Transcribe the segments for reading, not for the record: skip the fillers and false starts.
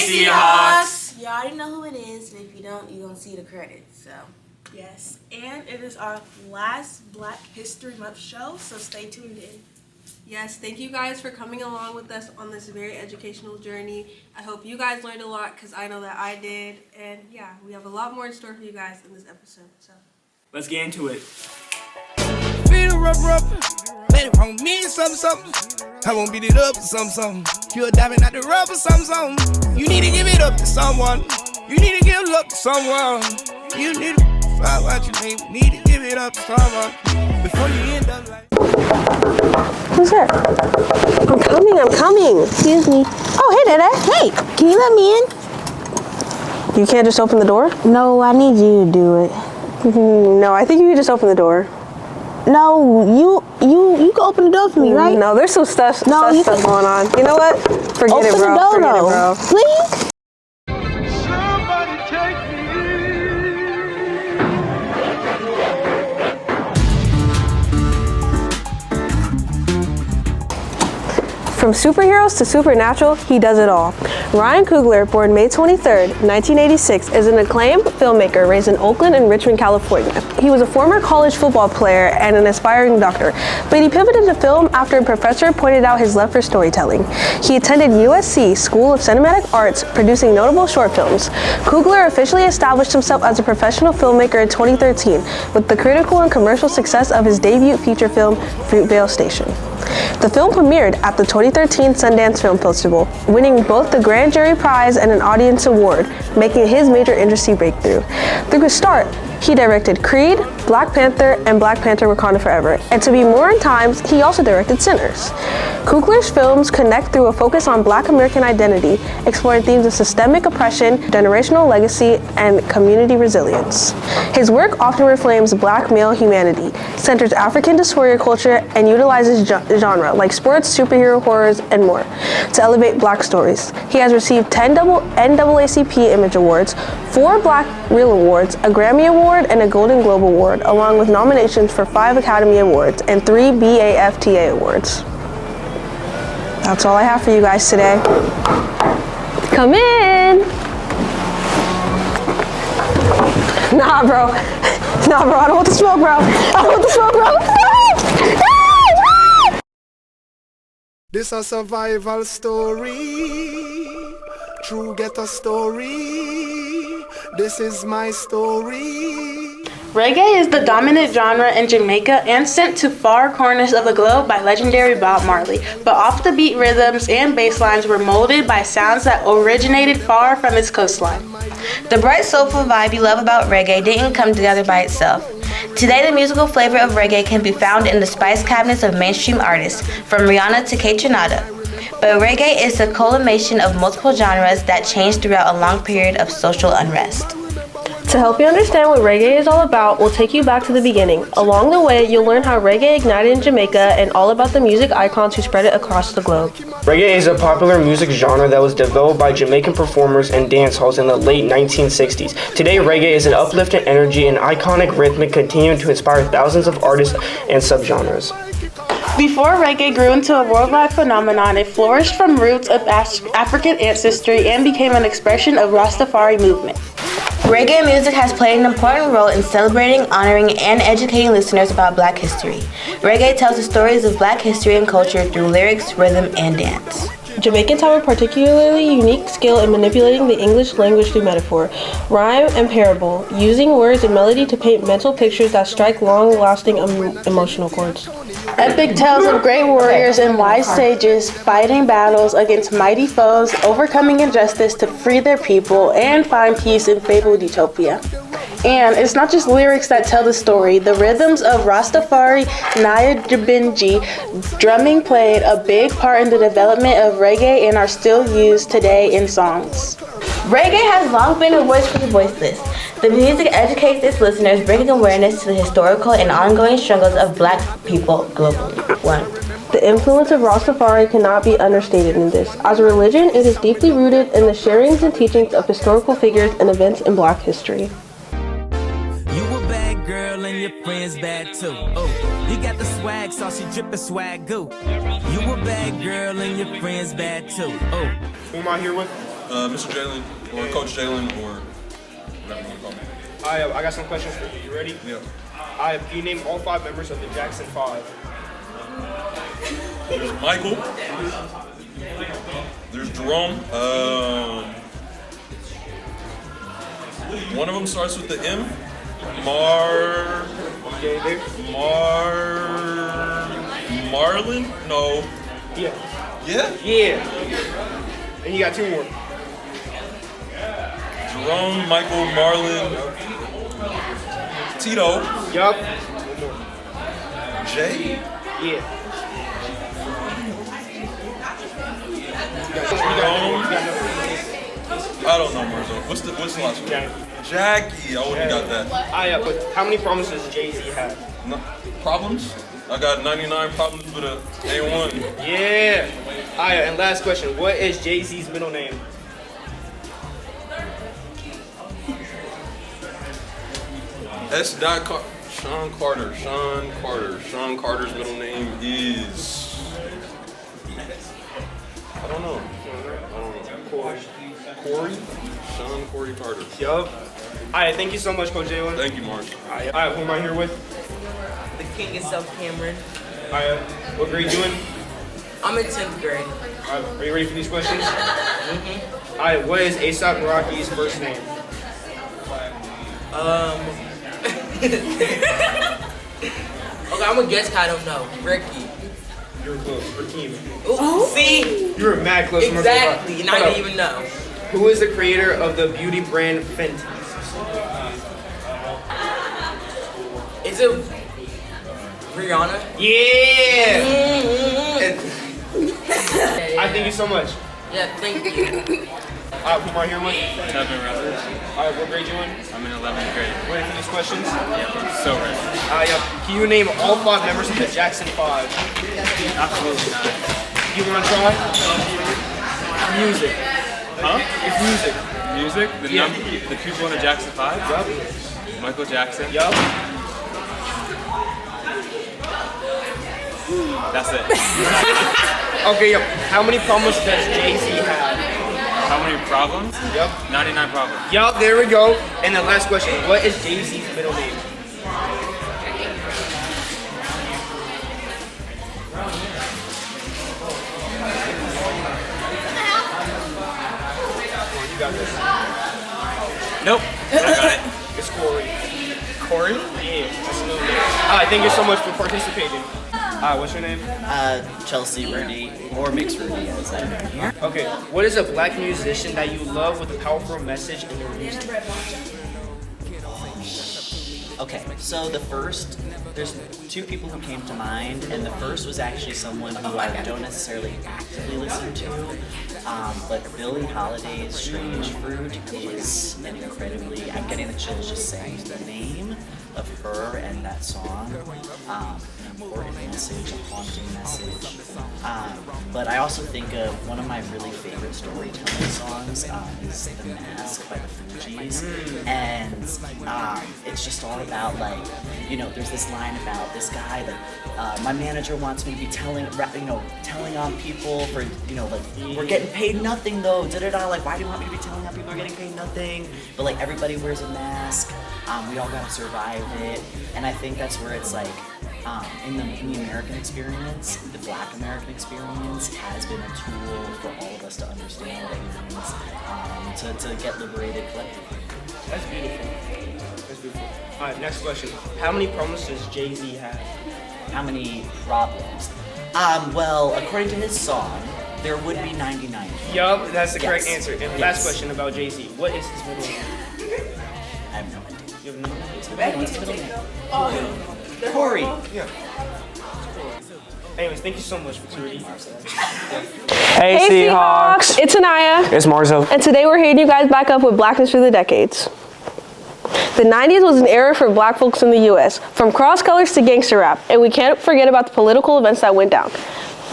Seahawks! You already know who it is, and if you don't, you're going to see the credits, so. Yes, and it is our last Black History Month show, so stay tuned in. Yes, thank you guys for coming along with us on this very educational journey. I hope you guys learned a lot because I know that I did. And yeah, we have a lot more in store for you guys in this episode. So let's get into it. Feel rub, let it on me something. I won't beat it up for something. You're diving out the rub for something. You need to give it up to someone. You need to give love to someone. You need to find what you need to give it up to someone before you end up like. Who's there? I'm coming. Excuse me. Oh, hey, Dada. Hey, can you let me in? You can't just open the door? No, I need you to do it. No, I think you can just open the door. No, you can open the door for me, right? No, there's some stuff going on. You know what? Forget open it, bro. Open the door, Forget though. it, bro. Please? From superheroes to supernatural, he does it all. Ryan Coogler, born May 23rd, 1986, is an acclaimed filmmaker raised in Oakland and Richmond, California. He was a former college football player and an aspiring doctor, but he pivoted to film after a professor pointed out his love for storytelling. He attended USC School of Cinematic Arts, producing notable short films. Coogler officially established himself as a professional filmmaker in 2013 with the critical and commercial success of his debut feature film, Fruitvale Station. The film premiered at the 2013 Sundance Film Festival, winning both the Grand Jury Prize and an Audience Award, making his major industry breakthrough. Through his start, he directed Creed, Black Panther, and Black Panther Wakanda Forever. And to be more in times, he also directed Sinners. Coogler's films connect through a focus on Black American identity, exploring themes of systemic oppression, generational legacy, and community resilience. His work often reframes Black male humanity, centers African dysphoria culture, and utilizes genre like sports, superhero horrors, and more to elevate Black stories. He has received 10 NAACP Image Awards, 4 Black Reel Awards, a Grammy Award, and a Golden Globe Award, along with nominations for 5 Academy Awards and 3 BAFTA Awards. That's all I have for you guys today. Come in! Nah, bro, I don't want the smoke, bro. This a survival story, true ghetto story. This is my story. Reggae is the dominant genre in Jamaica and sent to far corners of the globe by legendary Bob Marley, but off-the-beat rhythms and bass lines were molded by sounds that originated far from its coastline. The bright, soulful vibe you love about reggae didn't come together by itself. Today, the musical flavor of reggae can be found in the spice cabinets of mainstream artists, from Rihanna to Kate Trinata. But reggae is a culmination of multiple genres that changed throughout a long period of social unrest. To help you understand what reggae is all about, we'll take you back to the beginning. Along the way, you'll learn how reggae ignited in Jamaica and all about the music icons who spread it across the globe. Reggae is a popular music genre that was developed by Jamaican performers and dance halls in the late 1960s. Today, reggae is an uplifting energy and iconic rhythm continuing to inspire thousands of artists and subgenres. Before reggae grew into a worldwide phenomenon, it flourished from roots of African ancestry and became an expression of Rastafari movement. Reggae music has played an important role in celebrating, honoring, and educating listeners about Black history. Reggae tells the stories of Black history and culture through lyrics, rhythm, and dance. Jamaicans have a particularly unique skill in manipulating the English language through metaphor, rhyme, and parable, using words and melody to paint mental pictures that strike long-lasting emotional chords. Epic tales of great warriors and wise sages fighting battles against mighty foes, overcoming injustice to free their people and find peace in fabled utopia. And it's not just lyrics that tell the story. The rhythms of Rastafari, Naya Jabinji, drumming played a big part in the development of reggae and are still used today in songs. Reggae has long been a voice for the voiceless. The music educates its listeners, bringing awareness to the historical and ongoing struggles of Black people globally. 1. The influence of Rastafari cannot be understated in this. As a religion, it is deeply rooted in the sharings and teachings of historical figures and events in Black history. You a bad girl and your friends bad too. Oh, you got the swag, saucy drippin' swag goo. You a bad girl and your friends bad too. Oh. Who am I here with? Mr. Jalen, or Coach Jalen, or whatever you want to call me. I got some questions for you. You ready? Yeah. Can you name all 5 members of the Jackson 5? There's Michael. There's Jerome. One of them starts with the M. Marlon? No. Yeah. Yeah? Yeah. And you got 2 more. Jerome, Michael, Marlon, Tito, Yup. Jay. Yeah. I don't know, Marzo. What's the last one? Jackie. I wouldn't have got that. But how many problems does Jay-Z have? No, problems? I got 99 problems with a A1. Yeah. And last question. What is Jay-Z's middle name? Sean Carter. Sean Carter's middle name is... I don't know. Corey? Sean Corey Carter. Yup. Alright, thank you so much, Coach Jalen. Thank you, Mark. Alright, who am I here with? The king himself, Cameron. Alright, what grade you in? I'm in 10th grade. Alright, are you ready for these questions? Alright, what is A$AP Rocky's first name? Okay, I'm gonna guess. I don't know. Ricky. You were close. Rakeem. Ooh, see? You were mad close. Exactly, and I didn't even know. Who is the creator of the beauty brand Fenty? Is it Rihanna? Yeah! I thank you so much. Yeah, thank you. Who am I here with? Tevin Rutherford. Alright, what grade you in? I'm in 11th grade. Ready for these questions? Yeah, I'm so ready. Can you name all 5 members of the Jackson 5? Absolutely not. You want to try? Music. Huh? It's music. Music? The people in the Jackson 5? Yup. Michael Jackson? Yup. That's it. Okay, yep. How many problems does Jay-Z have? How many problems? Yup. 99 problems. Yup, there we go. And the last question, what is Jay-Z's middle name? You got this. Nope. I got it. It's Corey. Corey? Yeah. Alright, thank you so much for participating. What's your name? Chelsea Rudy, or Mixed Rudy as I know here. Okay, what is a black musician that you love with a powerful message in your music? Okay, so there's 2 people who came to mind, and the first was actually someone who I don't necessarily actively listen to, but Billie Holiday's Strange Fruit is an incredibly, I'm getting the chills just saying the name of her and that song. An important message, a haunting message. But I also think of one of my really favorite storytelling songs is The Mask by the Fugees. And it's just all about, like, there's this line about this guy that my manager wants me to be telling on people for, we're getting paid nothing though, like, why do you want me to be telling on people we're getting paid nothing? But like, everybody wears a mask, we all gotta survive it. And I think that's where it's like, in the American experience, the Black American experience has been a tool for all of us to understand what it means, to get liberated collectively. That's beautiful. That's beautiful. Alright, next question. How many problems does Jay-Z have? How many problems? Well, according to his song, there would be 99. Yup, that's the correct answer. And Yes. last question about Jay-Z. What is his middle name? I have no idea. You have no idea? What's his middle name? Corey. Yeah. Anyways, thank you so much, Maturity. Hey Seahawks! It's Anaya. It's Marzo. And today we're hitting you guys back up with Blackness Through the Decades. The 90s was an era for black folks in the US, from cross colors to gangster rap, and we can't forget about the political events that went down.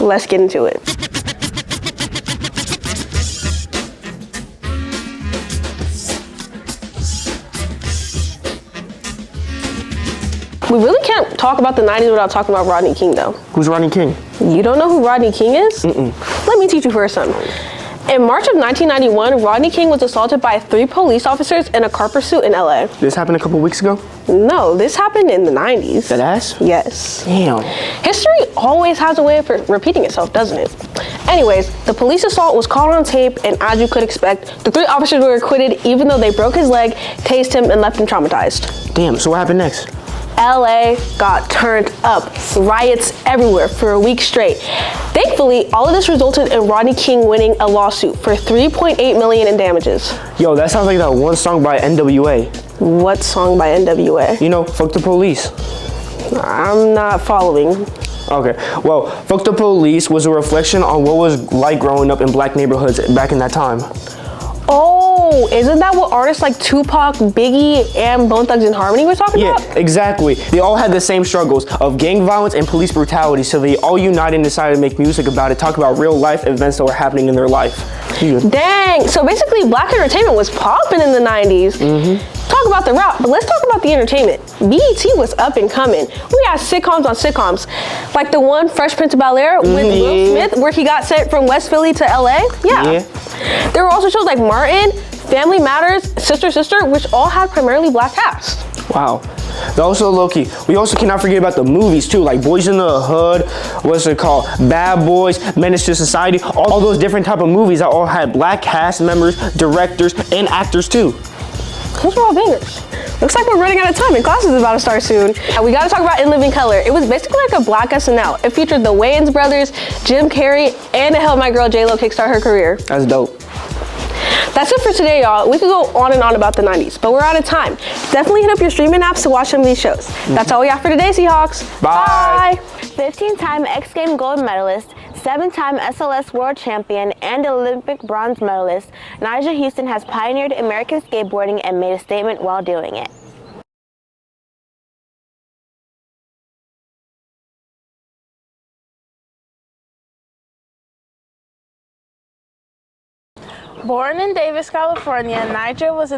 Let's get into it. We really can't talk about the 90s without talking about Rodney King, though. Who's Rodney King? You don't know who Rodney King is? Let me teach you first, son. In March of 1991, Rodney King was assaulted by 3 police officers in a car pursuit in LA. This happened a couple weeks ago? No, this happened in the 90s. That ass? Yes. Damn. History always has a way of repeating itself, doesn't it? Anyways, the police assault was caught on tape, and as you could expect, the 3 officers were acquitted even though they broke his leg, tased him, and left him traumatized. Damn, so what happened next? LA got turned up, riots everywhere for a week straight. Thankfully, all of this resulted in Rodney King winning a lawsuit for $3.8 million in damages. Yo, that sounds like that one song by NWA. What song by NWA? You know, Fuck the Police. I'm not following. Okay, well, Fuck the Police was a reflection on what was like growing up in black neighborhoods back in that time. Oh, isn't that what artists like Tupac, Biggie, and Bone Thugs and Harmony were talking about? Yeah, exactly. They all had the same struggles of gang violence and police brutality, so they all united and decided to make music about it, talk about real life events that were happening in their life. Dang, so basically black entertainment was popping in the 90s. Talk about the rap, but let's talk about the entertainment. BET was up and coming. We had sitcoms on sitcoms, like the one Fresh Prince of Bel-Air with Will Smith, where he got sent from West Philly to LA. Yeah. There were also shows like Martin, Family Matters, Sister Sister, which all had primarily black casts. Wow. Also, Loki, we also cannot forget about the movies too, like Boys in the Hood, what's it called? Bad Boys, Menace to Society, all those different type of movies that all had black cast members, directors, and actors too. Those were all bangers. Looks like we're running out of time and class is about to start soon. And we gotta talk about In Living Color. It was basically like a black SNL. It featured the Wayans brothers, Jim Carrey, and it helped my girl J-Lo kickstart her career. That's dope. That's it for today, y'all. We could go on and on about the 90s, but we're out of time. Definitely hit up your streaming apps to watch some of these shows. That's all we have for today, Seahawks. Bye. 15-time X Games gold medalist, 7-time SLS world champion, and Olympic bronze medalist, Nyjah Huston has pioneered American skateboarding and made a statement while doing it. Born in Davis, California, Nyjah was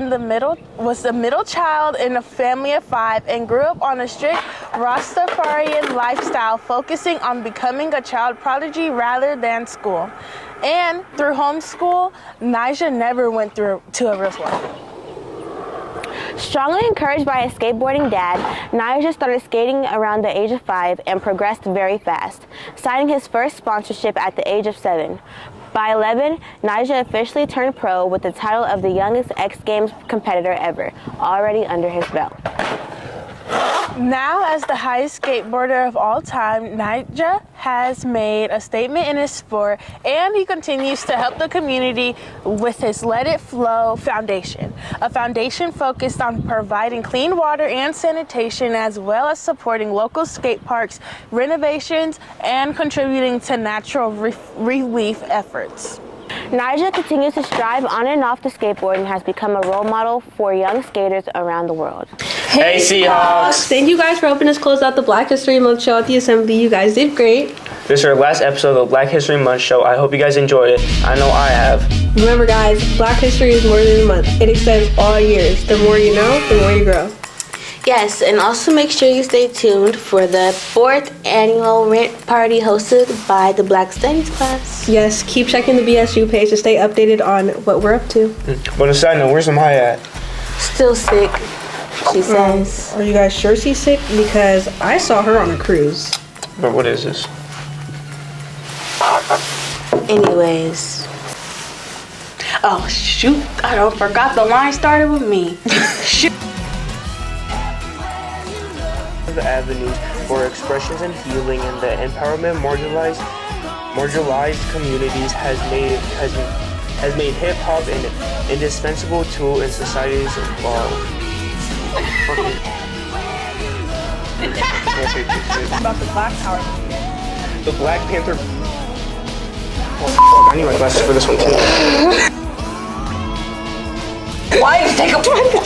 the middle child in a family of 5 and grew up on a strict Rastafarian lifestyle, focusing on becoming a child prodigy rather than school. And through homeschool, Nyjah never went to a real school. Strongly encouraged by his skateboarding dad, Nyjah started skating around the age of 5 and progressed very fast, signing his first sponsorship at the age of 7. By 11, Nyjah officially turned pro with the title of the youngest X Games competitor ever, already under his belt. Now, as the highest skateboarder of all time, Nyjah has made a statement in his sport, and he continues to help the community with his Let It Flow Foundation, a foundation focused on providing clean water and sanitation, as well as supporting local skate parks, renovations, and contributing to natural relief efforts. Nyjah continues to strive on and off the skateboard and has become a role model for young skaters around the world. Hey Seahawks! Thank you guys for helping us close out the Black History Month show at the Assembly. You guys did great. This is our last episode of the Black History Month show. I hope you guys enjoyed it. I know I have. Remember guys, Black History is more than a month. It extends all years. The more you know, the more you grow. Yes, and also make sure you stay tuned for the 4th annual rent party hosted by the Black Studies class. Yes, keep checking the BSU page to stay updated on what we're up to. But on a side note, where's Maya at? Still sick, she says. Are you guys sure she's sick? Because I saw her on a cruise. But what is this? Anyways. Oh shoot, I forgot the line started with me. Shoot. The avenues for expressions and healing and the empowerment marginalized communities has made hip hop an indispensable tool in society's About the Black Power. The Black Panther. Oh, I need my glasses for this one too. Why did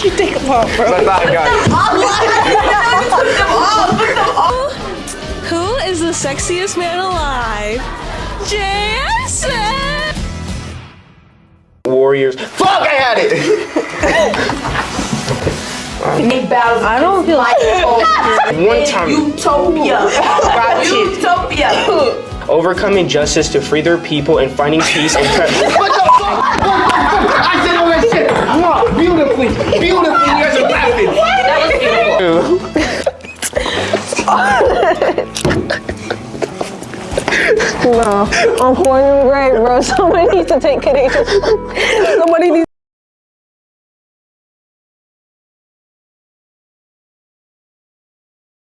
you take them off, bro? I thought I got it. Who is the sexiest man alive? Jason! Warriors. Fuck, I had it! I don't feel like one time. Utopia. Utopia. overcoming justice to free their people and finding peace and What the fuck? I said all that shit. Wow, beautifully. Beautifully. You guys are laughing. That was No, I'm pouring great, bro. Somebody needs to take Courageous. Somebody needs